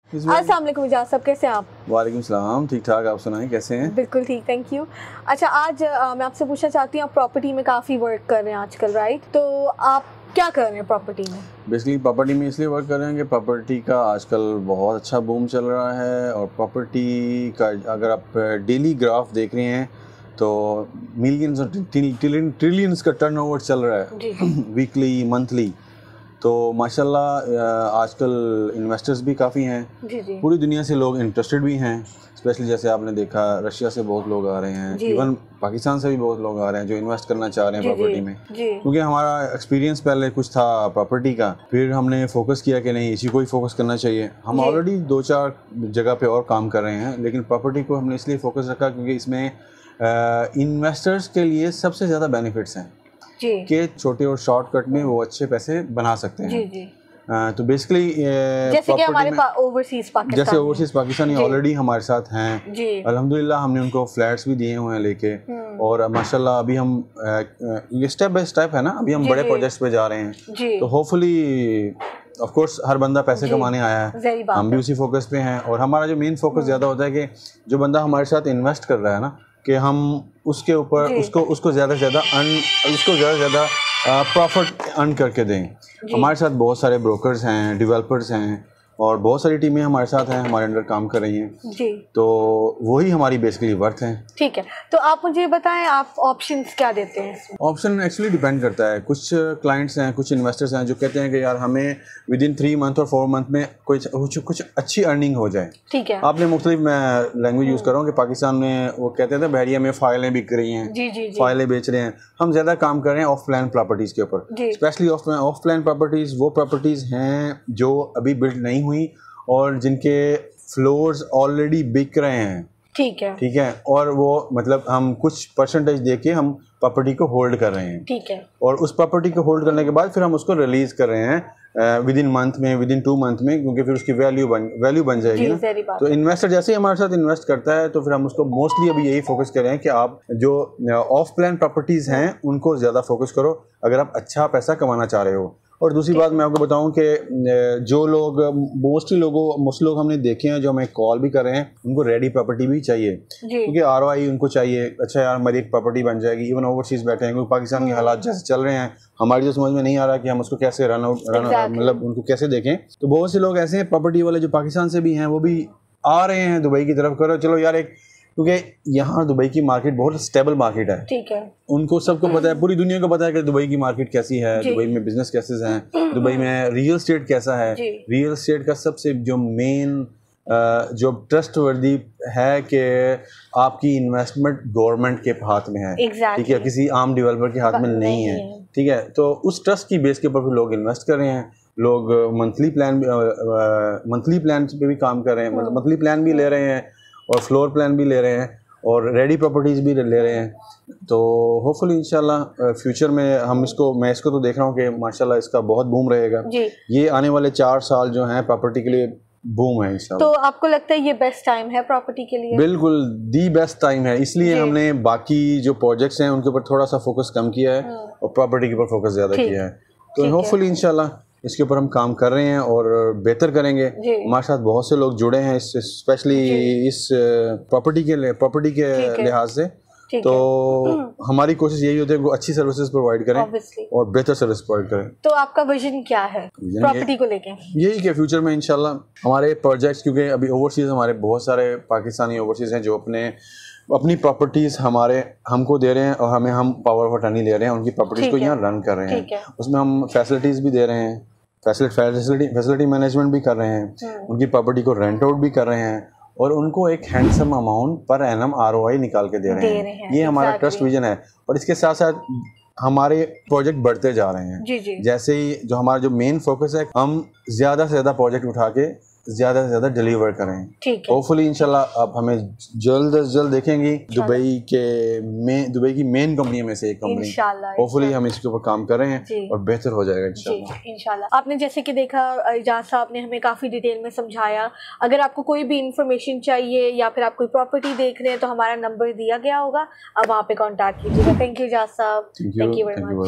अस्सलाम वालेकुम इजाज़ साहब, कैसे हैं आप? वालेकुम सलाम, ठीक ठाक। आप सुनाएं कैसे हैं? बिल्कुल ठीक, थैंक यू। अच्छा, आज मैं आपसे पूछना चाहती हूँ, आप प्रॉपर्टी में काफ़ी वर्क कर रहे हैं आजकल, राइट? तो आप क्या कर रहे हैं प्रॉपर्टी में? बेसिकली प्रॉपर्टी में इसलिए वर्क कर रहे हैं कि प्रॉपर्टी का आजकल बहुत अच्छा बूम चल रहा है, और प्रॉपर्टी का अगर आप डेली ग्राफ देख रहे हैं तो मिलियंस और ट्रिलियंस का टर्नओवर चल रहा है वीकली, मंथली। तो माशाल्लाह आजकल इन्वेस्टर्स भी काफ़ी हैं, पूरी दुनिया से लोग इंटरेस्टेड भी हैं। स्पेशली जैसे आपने देखा रशिया से बहुत लोग आ रहे हैं, इवन पाकिस्तान से भी बहुत लोग आ रहे हैं जो इन्वेस्ट करना चाह रहे हैं प्रॉपर्टी में। क्योंकि हमारा एक्सपीरियंस पहले कुछ था प्रॉपर्टी का, फिर हमने फोकस किया कि नहीं, इसी को ही फोकस करना चाहिए। हम ऑलरेडी 2-4 जगह पे और काम कर रहे हैं, लेकिन प्रॉपर्टी को हमने इसलिए फोकस रखा क्योंकि इसमें इन्वेस्टर्स के लिए सबसे ज़्यादा बेनिफिट्स हैं कि छोटे और शॉर्टकट में वो अच्छे पैसे बना सकते हैं। तो बेसिकली जैसे कि हमारे ओवरसीज पाकिस्तानी ऑलरेडी हमारे साथ हैं, अल्हम्दुलिल्लाह। हमने उनको फ्लैट्स भी दिए हुए हैं लेके, और माशाल्लाह अभी हम ये स्टेप बाय स्टेप है ना, अभी हम बड़े प्रोजेक्ट्स पे जा रहे हैं। तो होपफुली ऑफ कोर्स हर बंदा पैसे कमाने आया है, हम भी उसी फोकस पे हैं। और हमारा जो मेन फोकस ज़्यादा होता है कि जो बंदा हमारे साथ इन्वेस्ट कर रहा है ना, कि हम उसके ऊपर उसको ज़्यादा से ज़्यादा प्रॉफिट अर्न करके दें। हमारे साथ बहुत सारे ब्रोकर्स हैं, डेवलपर्स हैं, और बहुत सारी टीमें हमारे साथ हैं, हमारे अंडर काम कर रही हैं जी। तो वही हमारी बेसिकली वर्थ है। ठीक है, तो आप मुझे बताएं, आप ऑप्शंस क्या देते हैं? ऑप्शन एक्चुअली डिपेंड करता है। कुछ क्लाइंट्स हैं, कुछ इन्वेस्टर्स हैं जो कहते हैं कि यार हमें विद इन 3 मंथ और 4 मंथ में कुछ अच्छी अर्निंग हो जाए। ठीक है, आपने मुख्तलिफ मैं लैंग्वेज यूज़ कर रहा हूँ कि पाकिस्तान में वो कहते थे बहरिया में फाइलें बिक रही हैं, फाइलें बेच रहे हैं। हम ज़्यादा काम कर रहे हैं ऑफ प्लान प्रॉपर्टीज़ के ऊपर, स्पेशली ऑफ प्लान प्रॉपर्टीज़। वो प्रॉपर्टीज़ हैं जो अभी बिल्ड नहीं हुई और जिनके फ्लोर्स ऑलरेडी बिक रहे हैं। ठीक है, और वो मतलब हम कुछ परसेंटेज दे के हम प्रॉपर्टी को होल्ड कर रहे हैं। ठीक है, और उस प्रॉपर्टी को होल्ड करने के बाद फिर हम उसको रिलीज कर रहे हैं विद इन मंथ में, विद इन 2 मंथ में, क्योंकि फिर उसकी वैल्यू बन जाएगी ना। तो इन्वेस्टर जैसे ही हमारे साथ इन्वेस्ट करता है तो फिर हम उसको मोस्टली अभी यही फोकस कर रहे हैं कि आप जो ऑफ प्लान प्रॉपर्टीज़ हैं उनको ज़्यादा फोकस करो अगर आप अच्छा पैसा कमाना चाह रहे हो। और दूसरी बात मैं आपको बताऊं कि जो लोग मोस्ट लोग हमने देखे हैं जो हमें कॉल भी कर रहे हैं, उनको रेडी प्रॉपर्टी भी चाहिए, क्योंकि ROI उनको चाहिए। अच्छा यार हमारी एक प्रॉपर्टी बन जाएगी। इवन ओवरसीज बैठे हैं, क्योंकि पाकिस्तान के हालात जैसे चल रहे हैं हमारी तो समझ में नहीं आ रहा कि हम उसको कैसे मतलब उनको कैसे देखें। तो बहुत से लोग ऐसे हैं प्रॉपर्टी वाले जो पाकिस्तान से भी हैं, वो भी आ रहे हैं दुबई की तरफ। करो चलो यार क्योंकि यहाँ दुबई की मार्केट बहुत स्टेबल मार्केट है। ठीक है, उनको सबको पता है, पूरी दुनिया को पता है कि दुबई की मार्केट कैसी है, दुबई में बिजनेस कैसे हैं, दुबई में रियल एस्टेट कैसा है। रियल एस्टेट का सबसे जो मेन जो ट्रस्ट वर्दी है कि आपकी इन्वेस्टमेंट गवर्नमेंट के हाथ में है। ठीक है, किसी आम डेवलपर के हाथ में नहीं है। ठीक है, तो उस ट्रस्ट की बेस के ऊपर लोग इन्वेस्ट कर रहे हैं। लोग मंथली प्लान पे भी काम कर रहे हैं, मतलब मंथली प्लान भी ले रहे हैं और फ्लोर प्लान भी ले रहे हैं और रेडी प्रॉपर्टीज़ भी ले रहे हैं। तो होपफुली इंशाल्लाह फ्यूचर में मैं इसको तो देख रहा हूँ कि माशाल्लाह इसका बहुत बूम रहेगा। ये आने वाले 4 साल जो हैं प्रॉपर्टी के लिए बूम है इंशाल्लाह। तो आपको लगता है ये बेस्ट टाइम है प्रॉपर्टी के लिए? बिल्कुल दी बेस्ट टाइम है, इसलिए हमने बाकी जो प्रोजेक्ट्स हैं उनके ऊपर थोड़ा सा फोकस कम किया है और प्रॉपर्टी के ऊपर फोकस ज़्यादा किया है। तो होपफुली इंशाल्लाह इसके ऊपर हम काम कर रहे हैं और बेहतर करेंगे। हमारे साथ बहुत से लोग जुड़े हैं स्पेशली इस प्रॉपर्टी के लिहाज से। तो हमारी कोशिश यही होती है कि अच्छी सर्विसेज प्रोवाइड करें और बेहतर सर्विस प्रोवाइड करें। तो आपका विजन क्या है प्रॉपर्टी को लेके? यही कि फ्यूचर में इंशाल्लाह हमारे प्रोजेक्ट्स, क्योंकि अभी ओवरसीज हमारे बहुत सारे पाकिस्तानी ओवरसीज हैं जो अपनी प्रॉपर्टीज़ हमको दे रहे हैं और हम पावर ऑफ अटर्नी ले रहे हैं, उनकी प्रॉपर्टीज़ को यहाँ रन कर रहे हैं। उसमें हम फैसिलिटीज़ भी दे रहे हैं, फैसिलिटी मैनेजमेंट भी कर रहे हैं, उनकी प्रॉपर्टी को रेंट आउट भी कर रहे हैं और उनको एक handsome amount per annum ROI निकाल के दे रहे हैं। ये हमारा ट्रस्ट विजन है। और इसके साथ साथ हमारे प्रोजेक्ट बढ़ते जा रहे हैं। जैसे ही जो हमारा जो मेन फोकस है, हम ज़्यादा से ज़्यादा प्रोजेक्ट उठा के ज़्यादा से ज़्यादा डिलीवर करें। होपफुली इंशाल्लाह आप हमें जल्द से जल्द देखेंगी दुबई की मेन कंपनी में से एक कंपनी। होपफुली हम इसके ऊपर काम कर रहे हैं और बेहतर हो जाएगा इंशाल्लाह। आपने जैसे कि देखा, इजाज़ साहब ने हमें काफ़ी डिटेल में समझाया। अगर आपको कोई भी इंफॉर्मेशन चाहिए या फिर आप कोई प्रॉपर्टी देख रहे हैं तो हमारा नंबर दिया गया होगा, आप वहाँ पे कॉन्टैक्ट कीजिएगा। थैंक यू इजाज़ साहब, थैंक यू वेरी मच।